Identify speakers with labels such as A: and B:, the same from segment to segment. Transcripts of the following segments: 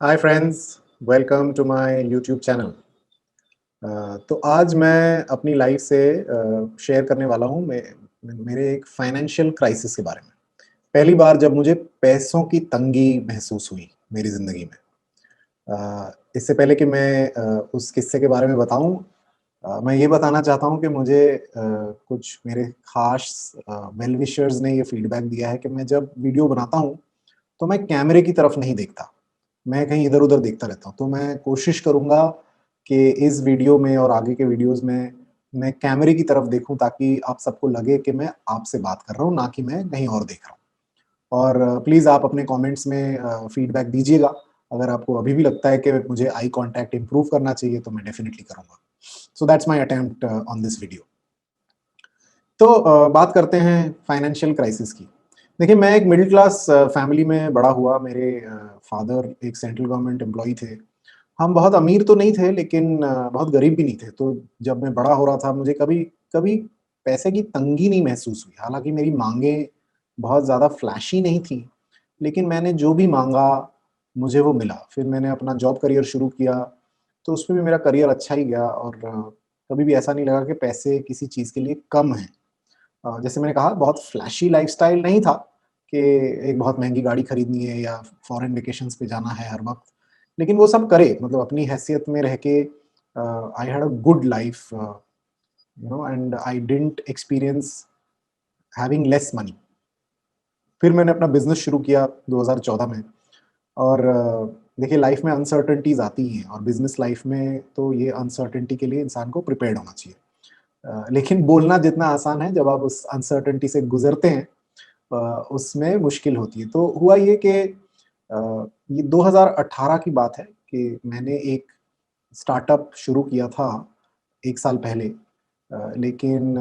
A: Hi friends, welcome to my YouTube channel. तो आज मैं अपनी लाइफ से शेयर करने वाला हूँ मेरे एक फाइनेंशियल क्राइसिस के बारे में। पहली बार जब मुझे पैसों की तंगी महसूस हुई मेरी ज़िंदगी में। इससे पहले कि मैं उस किस्से के बारे में बताऊँ, मैं ये बताना चाहता हूँ कि मुझे कुछ मेरे ख़ास वेल विशर्स ने ये फीडबैक दिया है कि मैं जब वीडियो बनाता हूँ, तो मैं कैमरे की तरफ नहीं देखता। मैं कहीं इधर-उधर देखता रहता हूँ। तो मैं कोशिश करूँगा कि इस वीडियो में और आगे के वीडियोज़ में मैं कैमरे की तरफ देखूँ ताकि आप सबको लगे कि मैं आपसे बात कर रहा हूँ, ना कि मैं कहीं और देख रहा हूँ। और प्लीज़ आप अपने कमेंट्स में फीडबैक दीजिएगा। अगर आपको अभी भी लगता है कि मुझे आई कॉन्टैक्ट इम्प्रूव करना चाहिए, तो मैं डेफ़िनिटली करूँगा। So that's my attempt on this video. तो बात करते हैं फाइनेंशियल क्राइसिस की। देखिए, मैं एक मिडल क्लास फैमिली में बड़ा हुआ। मेरे फादर एक सेंट्रल गवर्नमेंट एम्प्लॉयी थे। हम बहुत अमीर तो नहीं थे, लेकिन बहुत गरीब भी नहीं थे। तो जब मैं बड़ा हो रहा था, मुझे कभी कभी पैसे की तंगी नहीं महसूस हुई। हालाँकि मेरी माँगें बहुत ज़्यादा फ्लैशी नहीं थी, लेकिन मैंने जो भी माँगा, मुझे वो मिला। फिर मैंने अपना जॉब करियर शुरू किया, तो उसमें भी मेरा करियर अच्छा ही गया और कभी भी ऐसा नहीं लगा कि पैसे किसी चीज़ के लिए कम हैं। जैसे मैंने कहा, बहुत फ्लैशी लाइफ़स्टाइल नहीं था कि एक बहुत महँगी गाड़ी खरीदनी है या फॉरेन वेकेशंस पे जाना है हर वक़्त। लेकिन वो सब करे, मतलब अपनी हैसियत में रह के I had a good life, and I didn't experience having less money. फिर मैंने अपना बिज़नेस शुरू किया 2014 में। और देखिए, लाइफ़ में अनसर्टेनिटीज़ आती हैं और बिज़नेस लाइफ़ में तो ये अनसर्टेनिटी के लिए इंसान को प्रिपेयर्ड होना चाहिए। लेकिन बोलना जितना आसान है, जब आप उस अनसर्टेनिटी से गुज़रते हैं, अ, उसमें मुश्किल होती है। तो हुआ ये कि ये 2018 की बात है कि मैंने एक स्टार्टअप शुरू किया था 1 साल पहले। लेकिन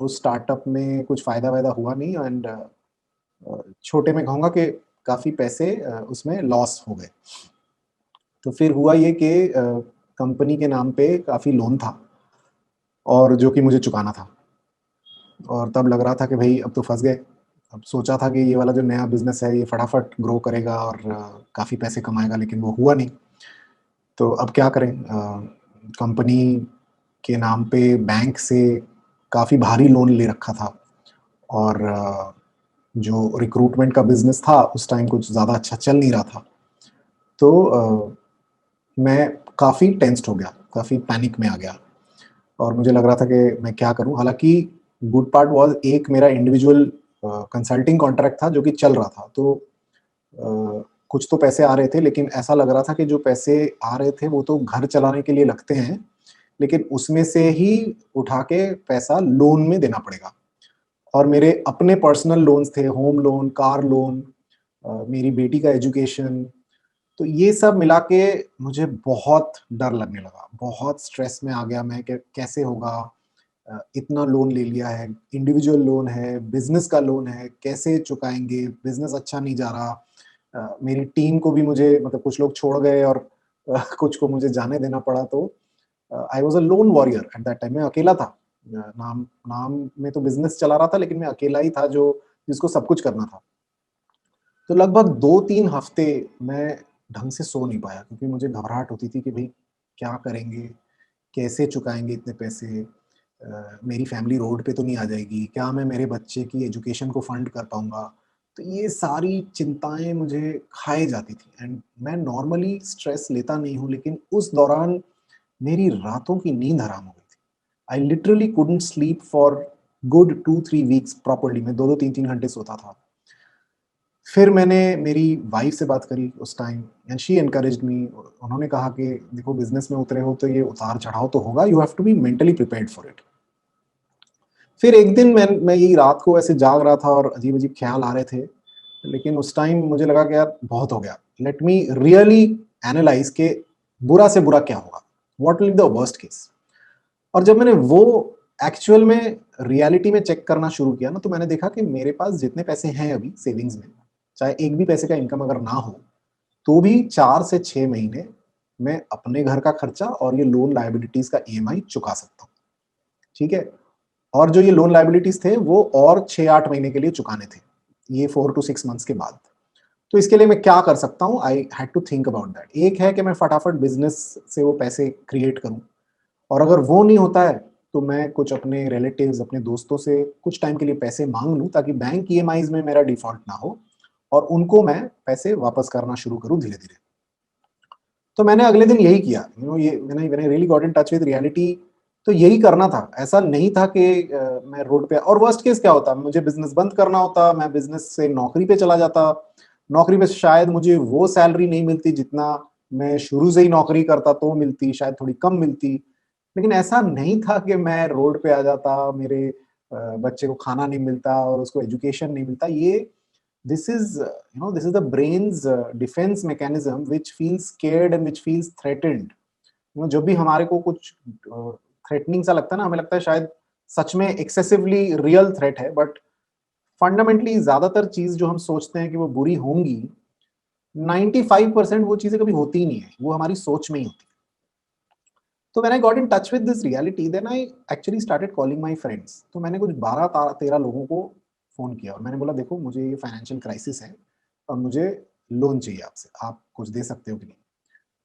A: उस स्टार्टअप में कुछ फ़ायदा-वायदा हुआ नहीं एंड छोटे में कहूँगा कि काफ़ी पैसे उसमें लॉस हो गए। तो फिर हुआ ये कि कंपनी के नाम पे काफ़ी लोन था और जो कि मुझे चुकाना था। और तब लग रहा था कि भई अब तो फँस गए। अब सोचा था कि ये वाला जो नया बिज़नेस है, ये फटाफट ग्रो करेगा और काफ़ी पैसे कमाएगा, लेकिन वो हुआ नहीं। तो अब क्या करें? कंपनी के नाम पे बैंक से काफ़ी भारी लोन ले रखा था और जो रिक्रूटमेंट का बिज़नेस था, उस टाइम कुछ ज़्यादा अच्छा चल नहीं रहा था। तो मैं काफ़ी टेंस्ड हो गया, काफ़ी पैनिक में आ गया और मुझे लग रहा था कि मैं क्या करूँ? हालाँकि गुड पार्ट वाज़, एक मेरा इंडिविजुअल कंसल्टिंग कॉन्ट्रैक्ट था जो कि चल रहा था। तो कुछ तो पैसे आ रहे थे, लेकिन ऐसा लग रहा था कि जो पैसे आ रहे थे वो तो घर चलाने के लिए लगते हैं, लेकिन उसमें से ही उठा के पैसा लोन में देना पड़ेगा। और मेरे अपने पर्सनल लोन्स थे, होम लोन, कार लोन, मेरी बेटी का एजुकेशन। तो ये सब मिला के मुझे बहुत डर लगने लगा, बहुत स्ट्रेस में आ गया मैं कि कैसे होगा? इतना लोन ले लिया है, इंडिविजुअल लोन है, बिज़नेस का लोन है, कैसे चुकाएँगे? बिज़नेस अच्छा नहीं जा रहा। मेरी टीम को भी मुझे, मतलब कुछ लोग छोड़ गए और कुछ को मुझे जाने देना पड़ा। तो I was a loan warrior at that time. मैं अकेला था। नाम नाम में तो बिज़नेस चला रहा था, लेकिन मैं अकेला ही था जो जिसको सब कुछ करना था। तो लगभग 2-3 हफ्ते मैं ढंग से सो नहीं पाया, क्योंकि मुझे घबराहट होती थी कि भई क्या करेंगे? कैसे चुकाएँगे इतने पैसे? मेरी फैमिली रोड पे तो नहीं आ जाएगी? क्या मैं मेरे बच्चे की एजुकेशन को फंड कर पाऊँगा? तो ये सारी चिंताएँ मुझे खाए जाती थी एंड मैं नॉर्मली स्ट्रेस लेता नहीं हूँ, लेकिन उस दौरान मेरी रातों की नींद हराम हो गई थी। I literally couldn't sleep for good 2-3 weeks properly. मैं 2-2 3-3 घंटे सोता था। फिर मैंने मेरी वाइफ़ से बात करी उस टाइम एंड शी एनकरेज्ड मी। उन्होंने कहा कि देखो, बिज़नेस में उतरे हो तो ये उतार-चढ़ाव तो होगा, you have to be mentally prepared for it. फिर एक दिन मैं यही रात को ऐसे जाग रहा था और अजीब-अजीब ख़्याल आ रहे थे। लेकिन उस टाइम मुझे लगा कि यार बहुत हो गया। लेट मी रियली एनालाइज़ के बुरा से बुरा क्या होगा? What will be the worst case? और जब मैंने वो एक्चुअल में रियलिटी में चेक करना शुरू किया ना, तो मैंने देखा कि मेरे पास जितने पैसे हैं अभी सेविंग्स में, चाहे एक भी पैसे का इनकम अगर ना हो, तो भी 4 से 6 महीने मैं अपने घर का खर्चा और ये लोन लायबिलिटीज़ का ईएमआई चुका सकता हूँ, ठीक है? और जो ये लोन लायबिलिटीज़ थे, वो और 6-8 महीने के लिए चुकाने थे, ये 4 टू 6 मंथ्स के बाद। तो इसके लिए मैं क्या कर सकता हूँ? I had to think about that. एक है कि मैं फटाफट बिज़नेस से वो पैसे क्रिएट करूँ, और अगर वो नहीं होता है, तो मैं कुछ अपने रिलेटिव्स, अपने दोस्तों से कुछ टाइम के लिए पैसे माँग लूँ, ताकि बैंक ईएमआईज़ में मेरा डिफ़ॉल्ट ना हो और उनको मैं पैसे वापस करना शुरू करूँ धीरे-धीरे। तो मैंने अगले दिन यही किया। ये when I really got in touch with reality, तो यही करना था। ऐसा नहीं था कि मैं रोड पे, और वर्स्ट केस क्या होता, मुझे बिज़नेस बंद करना होता, मैं बिज़नेस से नौकरी पे चला जाता। नौकरी पे शायद मुझे वो सैलरी नहीं मिलती जितना मैं शुरू से ही नौकरी करता तो मिलती, शायद थोड़ी कम मिलती। लेकिन ऐसा नहीं था कि मैं रोड पे आ जाता, मेरे बच्चे को खाना नहीं मिलता और उसको एजुकेशन नहीं मिलता। ये this is the brain's defense mechanism which feels scared and which feels threatened. जब भी हमारे को कुछ थ्रेटनिंग सा लगता है ना, हमें लगता है शायद सच में एक्सेसिवली रियल थ्रेट है, बट फंडामेंटली ज्यादातर चीज जो हम सोचते हैं कि वो बुरी होंगी, 95% वो चीजें कभी होती ही नहीं है, वो हमारी सोच में ही होती है। तो when I got in touch with this reality, then I actually started calling my friends. तो मैंने कुछ 12-13 लोगों को फ़ोन किया और मैंने बोला, देखो मुझे ये फाइनेंशियल क्राइसिस है और मुझे लोन चाहिए आपसे, आप कुछ दे सकते हो कि नहीं?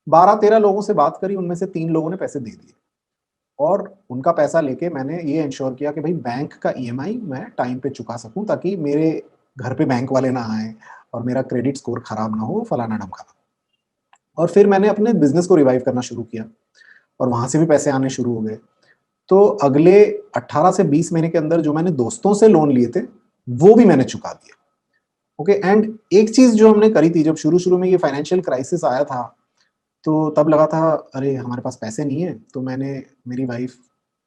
A: 12-13 लोगों से बात करी, उनमें से 3 लोगों ने पैसे दे दिए और उनका पैसा लेके मैंने ये एंश्योर किया कि भाई बैंक का ईएमआई मैं टाइम पे चुका सकूँ, ताकि मेरे घर पे बैंक वाले ना आएँ और मेरा क्रेडिट स्कोर खराब ना हो, फलाना-ढिमकाना। और फिर मैंने अपने बिज़नेस को रिवाइव करना शुरू किया और वहाँ से भी पैसे आने शुरू हो गए। तो अगले 18 से 20 महीने के अंदर जो मैंने दोस्तों से लोन लिए थे, वो भी मैंने चुका दिए। ओके, एंड एक चीज़ जो हमने करी थी, जब शुरू-शुरू में ये फाइनेंशियल क्राइसिस आया था, तो तब लगा था अरे! हमारे पास पैसे नहीं है, तो मैंने मेरी वाइफ़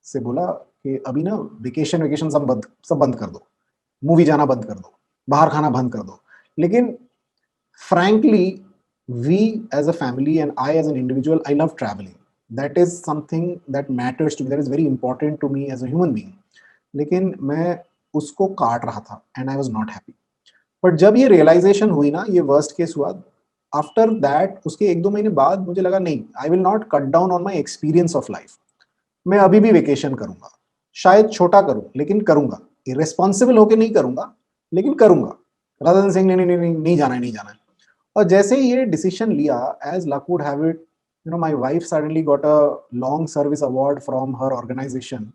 A: से बोला कि अभी ना वेकेशन-वेकेशन सब बंद कर दो, मूवी जाना बंद कर दो, बाहर खाना बंद कर दो। लेकिन frankly, we as a family and I as an individual, I love traveling. That is something that matters to me. That is very important to me as a human being. लेकिन मैं उसको काट रहा था and I was not happy. But जब ये realisation हुई ना, ये वर्स्ट केस हुआ, आफ्टर दैट उसके 1-2 महीने बाद मुझे लगा नहीं, I will not cut down on my experience of life. मैं अभी भी वेकेशन करूंगा, शायद छोटा करूं लेकिन करूंगा। इर्रेस्पॉन्सिबल होके नहीं करूंगा, लेकिन करूंगा। रादर देन सेइंग नहीं नहीं नहीं नहीं नहीं जाना है, नहीं जाना है। और जैसे ही ये डिसीजन लिया, as luck would have it, my wife suddenly got a long service award from her organisation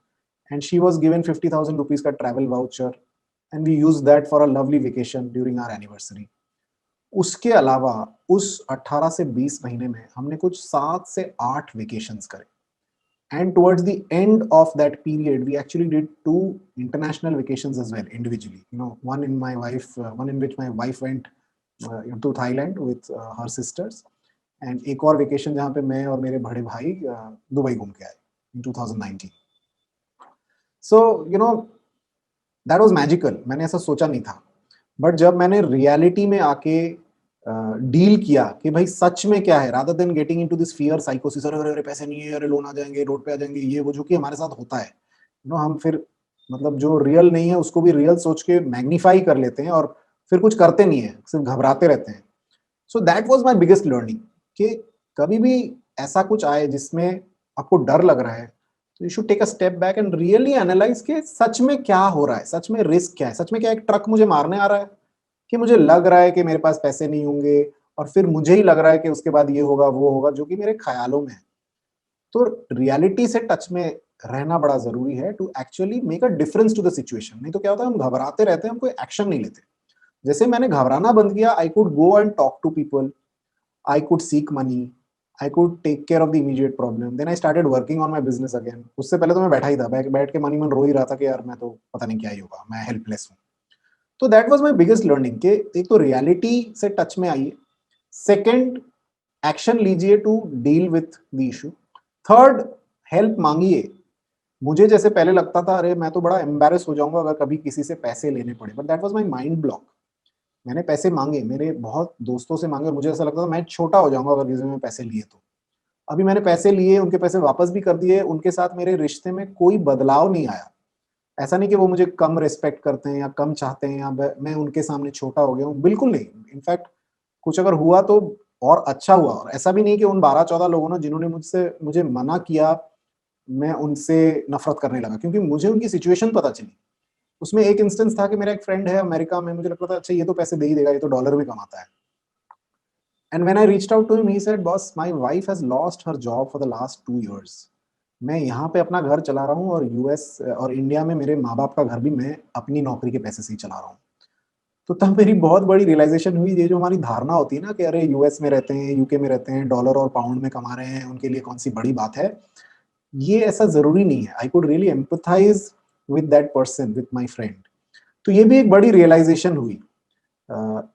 A: and she was given 50,000 rupees का travel voucher and we use that for a lovely vacation during our anniversary. उसके अलावा उस 18 से 20 महीने में हमने कुछ 7 से 8 वेकेशंस करे, and towards the end of that period we actually did 2 international vacations as well individually. One in which my wife went to Thailand with her sisters, and एक और वेकेशन जहाँ पे मैं और मेरे बड़े भाई दुबई घूम के आए in 2019. So that was magical. मैंने ऐसा सोचा नहीं था, बट जब मैंने रियलिटी में आके डील किया कि भाई सच में क्या है, rather than getting into this fear साइकोसिस, अरे अरे अरे पैसे नहीं है, अरे लोन आ जाएंगे, रोड पे आ जाएंगे, ये वो जो कि हमारे साथ होता है। हम फिर मतलब जो रियल नहीं है उसको भी रियल सोच के मैग्नीफाई कर लेते हैं और फिर कुछ करते नहीं है, सिर्फ घबराते रहते हैं। So that was my biggest learning कि कभी भी ऐसा कुछ आए जिसमें आपको डर लग रहा है, तो you should take a step back and really analyse कि सच में क्या हो रहा है, सच में रिस्क क्या है, सच में क्या एक ट्रक मुझे मारने आ रहा है, कि मुझे लग रहा है कि मेरे पास पैसे नहीं होंगे और फिर मुझे ही लग रहा है कि उसके बाद ये होगा वो होगा, जो कि मेरे ख्यालों में है। तो रियलिटी से टच में रहना बड़ा जरूरी है to actually make a difference to the situation. नहीं तो क्या होता है, हम घबराते रहते हैं, हम कोई एक्शन नहीं लेते। जैसे मैंने घबराना बंद किया, I could go and talk to people, I could seek money, I could take care of the immediate problem, then I started working on my business again. उससे पहले तो मैं बैठा ही था, बैठ के मन ही मन रो ही रहा था कि यार मैं तो पता नहीं क्या ही होगा, मैं हेल्पलेस हूँ। तो that was my biggest learning कि एक तो रियलिटी से टच में आइए, सेकंड एक्शन लीजिए to deal with the issue, third help मांगिए। मुझे जैसे पहले लगता था अरे मैं तो बड़ा एम्बैरेस हो जाऊंगा अगर कभी किसी से पैसे लेने पड़े, but that was my mind block. मैंने पैसे मांगे, मेरे बहुत दोस्तों से मांगे और मुझे ऐसा लगता था मैं छोटा हो जाऊंगा अगर किसी में पैसे लिए तो। अभी मैंने पैसे लिए, उनके पैसे वापस भी कर दिए, उनके साथ मेरे रिश्ते में कोई बदलाव नहीं आया। ऐसा नहीं कि वो मुझे कम रिस्पेक्ट करते हैं या कम चाहते हैं या मैं उनके सामने छोटा हो गया हूँ, बिल्कुल नहीं। इनफैक्ट कुछ अगर हुआ तो और अच्छा हुआ। और ऐसा भी नहीं कि उन 12-14 लोगों ने जिन्होंने मुझे मना किया, मैं उनसे नफरत करने लगा, क्योंकि मुझे उनकी सिचुएशन पता चली। उसमें एक इंस्टेंस था कि मेरा एक फ्रेंड है अमेरिका में, मुझे लगता था अच्छा ये तो पैसे दे ही देगा, ये तो डॉलर में कमाता है। And when I reached out to him he said boss my wife has lost her job for the last 2 years. मैं यहाँ पे अपना घर चला रहा हूँ और यूएस और इंडिया में मेरे माँ-बाप का घर भी मैं अपनी नौकरी के पैसे से ही चला रहा हूँ। तो तब मेरी बहुत बड़ी रियलाइज़ेशन हुई, ये जो हमारी धारणा होती है ना कि अरे यूएस में रहते हैं, यूके में रहते हैं, डॉलर और पाउंड में कमा रहे हैं, उनके लिए कौन-सी बड़ी बात है। ये ऐसा ज़रूरी नहीं है। I could really empathise with that person, with my friend. तो ये भी एक बड़ी रियलाइज़ेशन हुई।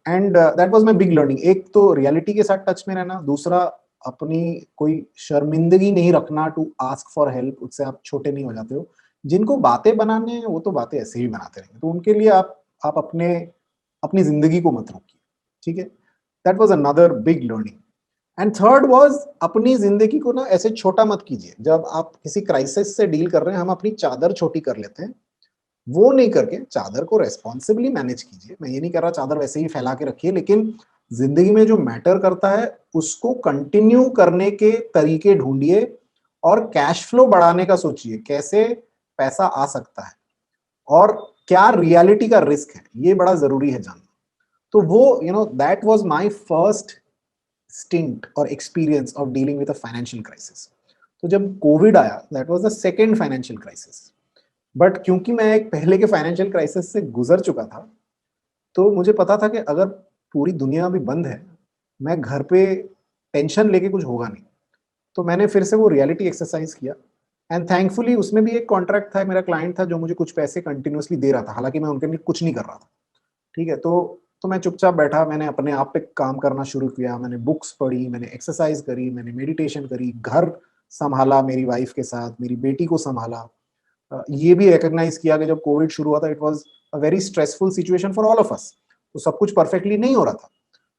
A: And that was my big learning. एक तो रियलिटी के साथ टच में रहना, दूसरा अपनी कोई शर्मिंदगी नहीं रखना टू आस्क फॉर हेल्प, उससे आप छोटे नहीं हो जाते हो। जिनको बातें बनाने हैं, वो तो बातें ऐसे ही बनाते रहेंगे। तो उनके लिए आप अपनी ज़िंदगी को मत रोकिए, ठीक है? That was another big learning. And third was अपनी ज़िंदगी को ना ऐसे छोटा मत कीजिए। जब आप किसी क्राइसिस से डील कर रहे हैं, हम अपनी चादर छोटी कर लेते हैं। वो नहीं करके चादर को रिस्पॉन्सिबली मैनेज कीजिए। मैं ये नहीं कह रहा चादर वैसे ही फैला के रखिए, लेकिन ज़िंदगी में जो मैटर करता है, उसको कंटिन्यू करने के तरीके ढूँढिए और कैश फ्लो बढ़ाने का सोचिए, कैसे पैसा आ सकता है और क्या रियलिटी का रिस्क है, ये बड़ा ज़रूरी है जानना। तो वो that was my first stint और experience of dealing with a financial crisis. तो जब कोविड आया, that was the second financial crisis. But क्योंकि मैं एक पहले के फाइनेंशियल क्राइसिस से गुजर चुका था, तो मुझे पता था कि अगर पूरी दुनिया अभी बंद है, मैं घर पे टेंशन लेके कुछ होगा नहीं। तो मैंने फिर से वो रियलिटी एक्सरसाइज़ किया एंड थैंकफुली उसमें भी एक कॉन्ट्रैक्ट था, मेरा क्लाइंट था जो मुझे कुछ पैसे कंटिन्यूअसली दे रहा था, हालाँकि मैं उनके लिए कुछ नहीं कर रहा था, ठीक है? तो मैं चुपचाप बैठा, मैंने अपने आप पे काम करना शुरू किया, मैंने बुक्स पढ़ी, मैंने एक्सरसाइज़ करी, मैंने मेडिटेशन करी, घर सँभाला मेरी वाइफ़ के साथ, मेरी बेटी को सँभाला। ये भी रिकॉग्नाइज़ किया कि जब कोविड शुरू हुआ था, it was a very stressful situation for all of us. तो सब कुछ परफेक्टली नहीं हो रहा था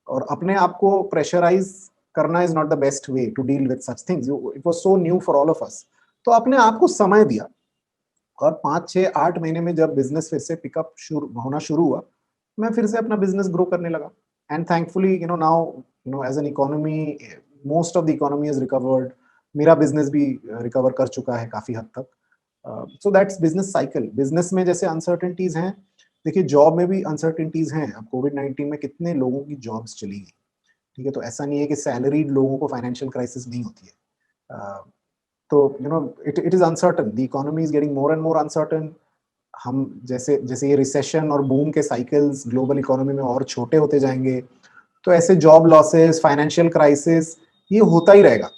A: और अपने आप को प्रेशराइज़ करना is not the best way to deal with such things. It was so new for all of us. तो अपने आप को समय दिया और 5, 6, 8 महीने में जब बिज़नेस फिर से पिकअप होना शुरू हुआ, मैं फिर से अपना बिज़नेस ग्रो करने लगा। And thankfully now as an economy, most of the economy has recovered. मेरा बिज़नेस भी रिकवर कर चुका है काफ़ी हद तक। So that's business cycle. Business में जैसे अनसर्टेनिटीज़ हैं, देखिए जॉब में भी अनसर्टेनिटीज़ हैं। अब कोविड-19 में कितने लोगों की जॉब्स चली गई, ठीक है? तो ऐसा नहीं है कि सैलरीड लोगों को फाइनेंशियल क्राइसिस नहीं होती है। अ, तो it it is uncertain, the economy is getting more and more uncertain. हम जैसे जैसे ये रिसेशन और बूम के साइकिल्स ग्लोबल इकोनॉमी में और छोटे होते जाएँगे, तो ऐसे जॉब लॉसेस, फाइनेंशियल क्राइसिस ये होता ही रहेगा।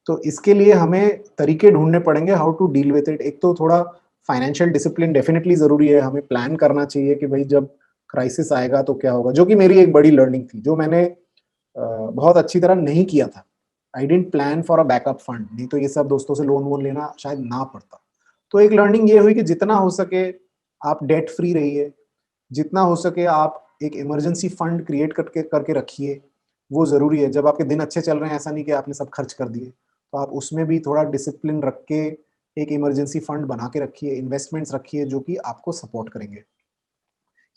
A: तो इसके लिए हमें तरीके ढूँढने पड़ेंगे how to deal with it. एक तो थोड़ा फाइनेंशियल डिसिप्लिन डेफिनिटली ज़रूरी है, हमें प्लान करना चाहिए कि भई जब क्राइसिस आएगा तो क्या होगा, जो कि मेरी एक बड़ी लर्निंग थी, जो मैंने बहुत अच्छी तरह नहीं किया था। I didn't plan for a backup fund, नहीं तो ये सब दोस्तों से लोन-वोन लेना शायद ना पड़ता। तो एक लर्निंग ये हुई कि जितना हो सके आप डेट फ्री रहिए, जितना हो सके आप एक इमरजेंसी फंड क्रिएट करके करके रखिए, वो ज़रूरी है। जब आपके दिन अच्छे चल रहे हैं, ऐसा नहीं कि आपने सब खर्च कर दिए, तो आप उसमें भी थोड़ा डिसिप्लिन रख के एक इमरजेंसी फंड बना के रखिए, इन्वेस्टमेंट्स रखिए जो कि आपको सपोर्ट करेंगे।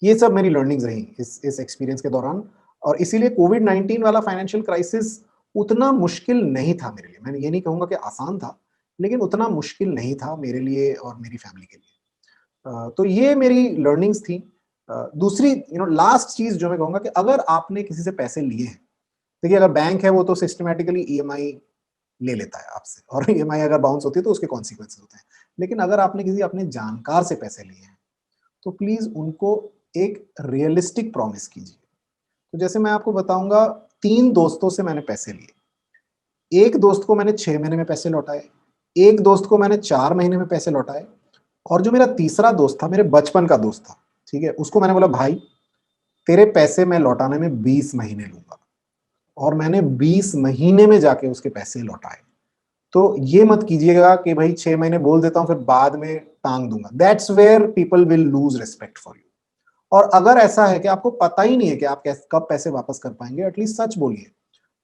A: ये सब मेरी लर्निंग्स रही इस एक्सपीरियंस के दौरान और इसीलिए कोविड-19 वाला फाइनेंशियल क्राइसिस उतना मुश्किल नहीं था मेरे लिए। मैं ये नहीं कहूँगा कि आसान था, लेकिन उतना मुश्किल नहीं था मेरे लिए और मेरी फैमिली के लिए। तो ये मेरी लर्निंग्स थी। दूसरी लास्ट चीज़ जो मैं कहूँगा कि अगर आपने किसी से पैसे लिए हैं, देखिए अगर बैंक है वो तो सिस्टमैटिकली ईएमआई ले लेता है आपसे और ईएमआई अगर बाउंस होती है तो उसके कॉन्सिक्वेंसेस होते हैं। लेकिन अगर आपने किसी अपने जानकार से पैसे लिए हैं, तो प्लीज़ उनको एक रियलिस्टिक प्रॉमिस कीजिए। तो जैसे मैं आपको बताऊँगा 3 दोस्तों से मैंने पैसे लिए। एक दोस्त को मैंने 6 महीने में पैसे लौटाए, एक दोस्त को मैंने 4 महीने में पैसे लौटाए और जो मेरा तीसरा दोस्त था, मेरे बचपन का दोस्त था, ठीक है? उसको मैंने बोला भाई तेरे पैसे मैं लौटाने में 20 महीने लूँगा और मैंने 20 महीने में जाके उसके पैसे लौटाए। तो ये मत कीजिएगा कि भाई 6 महीने बोल देता हूँ फिर बाद में टाँग दूँगा। That's where people will lose respect for you. और अगर ऐसा है कि आपको पता ही नहीं है कि आप कब पैसे वापस कर पाएँगे, एटलीस्ट सच बोलिए।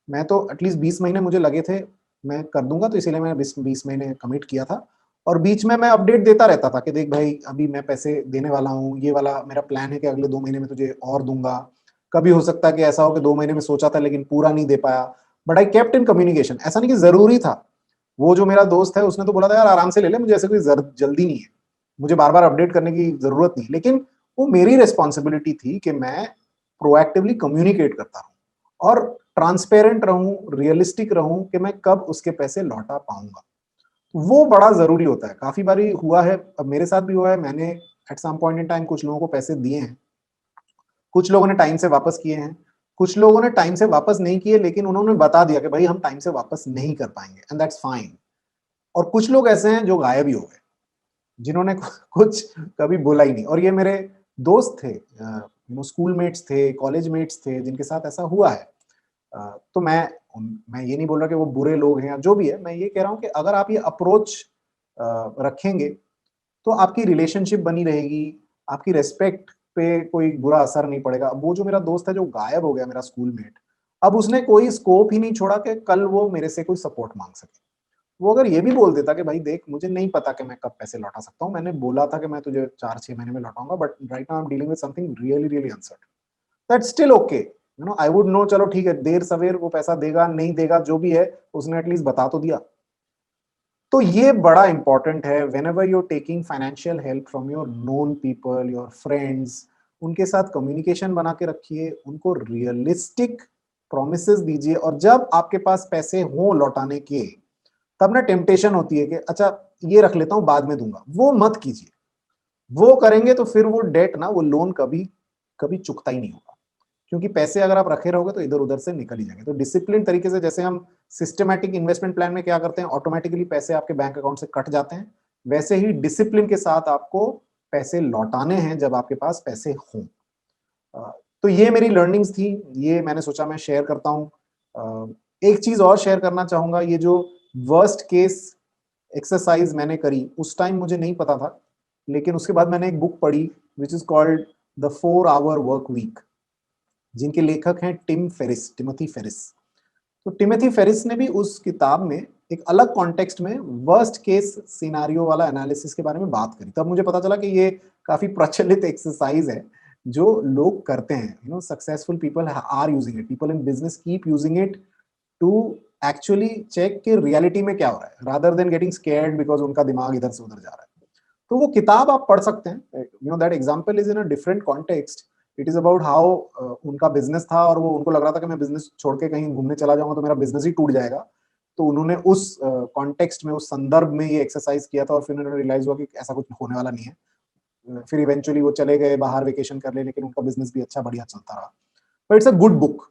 A: मैं तो एटलीस्ट 20 महीने मुझे लगे थे, मैं कर दूँगा तो इसीलिए मैंने 20 महीने कमिट किया था और बीच में मैं अपडेट देता रहता था कि देख भाई अभी मैं पैसे देने वाला हूँ, ये वाला मेरा प्लान है कि अगले 2 महीने में तुझे और दूँगा। कभी हो सकता है कि ऐसा हो कि 2 महीने में सोचा था लेकिन पूरा नहीं दे पाया, but I kept in communication. ऐसा नहीं कि ज़रूरी था। वो जो मेरा दोस्त है उसने तो बोला था यार आराम से ले ले, मुझे ऐसे कोई जल्दी नहीं है। मुझे बार-बार अपडेट करने की ज़रूरत नहीं। लेकिन वो मेरी रिस्पॉन्सिबिलिटी थी कि मैं प्रोएक्टिवली कम्युनिकेट करता रहूँ और ट्रांसपेरेंट रहूं, रियलिस्टिक रहूं कि मैं कब उसके पैसे लौटा पाऊंगा। वो बड़ा जरूरी होता है। काफी बारी हुआ है, अब मेरे साथ भी हुआ है, मैंने at some point in time कुछ लोगों को पैसे दिए हैं, कुछ लोगों ने टाइम से वापस किए हैं, कुछ लोगों ने टाइम से वापस नहीं किए, लेकिन उन्होंने बता दिया कि भाई हम टाइम से वापस नहीं कर पाएंगे, एंड दैट्स फाइन। और कुछ लोग ऐसे हैं जो गायब ही हो गए, जिन्होंने कुछ कभी बोला ही नहीं। और ये मेरे दोस्त थे, स्कूल मेट्स थे, कॉलेज मेट्स थे, जिनके साथ ऐसा हुआ है। तो मैं ये नहीं बोल रहा कि वो बुरे लोग हैं या जो भी है, मैं ये कह रहा हूं कि अगर आप ये अप्रोच रखेंगे तो आपकी रिलेशनशिप बनी रहेगी, आपकी रेस्पेक्ट पे कोई बुरा असर नहीं पड़ेगा। वो जो मेरा दोस्त है जो गायब हो गया, मेरा स्कूल मेट, अब उसने कोई स्कोप ही नहीं छोड़ा कि कल वो मेरे से कोई सपोर्ट मांग सके। वो अगर ये भी बोल देता कि भाई देख, मुझे नहीं पता कि मैं कब पैसे लौटा सकता हूँ, मैंने बोला था कि मैं तुझे 4-6 महीने में लौटाऊंगा, but right now I am dealing with something really really uncertain, that's still okay. I would know, चलो ठीक है, देर सवेर वो पैसा देगा नहीं देगा जो भी है, उसने एटलीस्ट बता तो दिया। तो ये बड़ा इंपॉर्टेंट है। When ever you're taking financial help from your known people, your friends, उनके साथ कम्युनिकेशन बना के रखिए, उनको रियलिस्टिक प्रोमिसेस दीजिए। और जब आपके पास पैसे हों लौटाने के, तब ना टेम्पटेशन होती है कि अच्छा ये रख लेता हूं बाद में दूंगा, वो मत कीजिए। वो करेंगे तो फिर वो डेट ना, वो लोन कभी कभी चुकता ही नहीं होगा। क्योंकि पैसे अगर आप रखे रहोगे तो इधर उधर से निकल ही जाएंगे। तो डिसिप्लिन तरीके से, जैसे हम सिस्टमैटिक इन्वेस्टमेंट प्लान में क्या करते हैं, ऑटोमेटिकली पैसे आपके बैंक अकाउंट से कट जाते हैं, वैसे ही डिसिप्लिन के साथ आपको पैसे लौटाने हैं जब आपके पास पैसे हों। तो ये मेरी लर्निंग्स थी, ये मैंने सोचा मैं शेयर करता हूँ। एक चीज और शेयर करना चाहूंगा, ये जो वर्स्ट केस एक्सरसाइज मैंने करी, उस टाइम मुझे नहीं पता था, लेकिन उसके बाद मैंने एक बुक पढ़ी which is called the 4 hour work week, जिनके लेखक हैं टिमोथी फेरिस। तो टिमोथी फेरिस ने भी उस किताब में एक अलग कॉन्टेक्स्ट में वर्स्ट केस सिनारियो वाला एनालिसिस के बारे में बात करी। तब मुझे पता चला कि ये काफी प्रचलित एक्सरसाइज है जो लोग करते हैं। Successful people are using it, people in business keep using it to actually check कि रियलिटी में क्या हो रहा है, rather than getting scared because उनका दिमाग इधर से उधर जा रहा है। तो वो किताब आप पढ़ सकते हैं। That example is in a different context. It is about how उनका बिजनेस था, और वो उनको लग रहा था कि मैं बिजनेस छोड़ के कहीं घूमने चला जाऊंगा तो मेरा बिजनेस ही टूट जाएगा। तो उन्होंने उस कॉन्टेक्स्ट में, उस संदर्भ में ये एक्सरसाइज किया था, और फिर उन्होंने रियलाइज हुआ कि ऐसा कुछ होने वाला नहीं है। फिर इवेंचुअली वो चले गए बाहर वेकेशन करने, लेकिन उनका बिजनेस भी अच्छा बढ़िया चलता रहा। But it's a good book.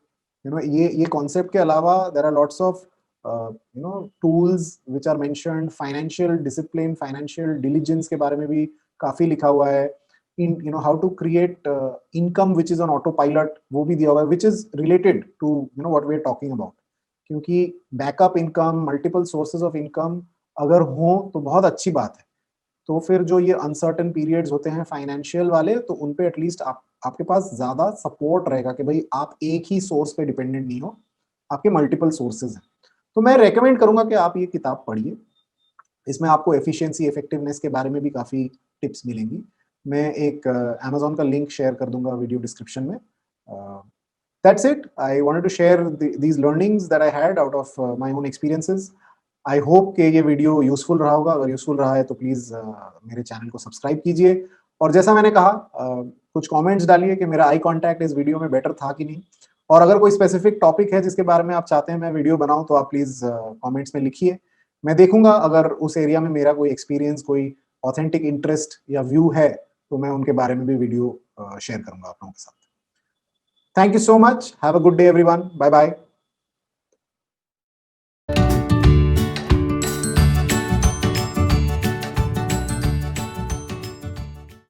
A: ये कॉन्सेप्ट के अलावा there are lots of tools which are mentioned. Financial discipline, financial diligence के बारे में भी काफी लिखा हुआ है। In how to create income which is on auto pilot, वो भी दिया हुआ है, which is related to what we are talking about. क्योंकि backup income, multiple sources of income अगर हो तो बहुत अच्छी बात है। तो फिर जो ये अनसर्टेन पीरियड्स होते हैं फाइनेंशियल वाले, तो उन पे एटलीस्ट आपके पास ज्यादा सपोर्ट रहेगा कि भाई आप एक ही सोर्स पे डिपेंडेंट नहीं हो, आपके मल्टीपल सोर्सेज हैं। तो मैं रेकमेंड करूंगा कि आप ये किताब पढ़िए। इसमें आपको एफिशिएंसी, इफेक्टिवनेस के बारे में भी काफी टिप्स मिलेंगी। मैं एक अमेजोन का लिंक शेयर कर दूंगा वीडियो डिस्क्रिप्शन में। That's it. I wanted to share these learnings that I had out of my own experiences. I hope कि ये वीडियो यूजफुल रहा होगा। अगर यूजफुल रहा है तो प्लीज मेरे चैनल को सब्सक्राइब कीजिए। और जैसा मैंने कहा, कुछ कमेंट्स डालिए कि मेरा आई कांटेक्ट इस वीडियो में बेटर था कि नहीं। और अगर कोई स्पेसिफिक टॉपिक है जिसके बारे में आप चाहते हैं मैं वीडियो बनाऊं, तो आप प्लीज कमेंट्स में लिखिए। मैं देखूंगा अगर उस एरिया में मेरा कोई एक्सपीरियंस, कोई ऑथेंटिक इंटरेस्ट या व्यू है, तो मैं उनके बारे में भी वीडियो शेयर करूंगा आप लोगों के साथ। Thank you so much. Have a good day everyone. Bye bye.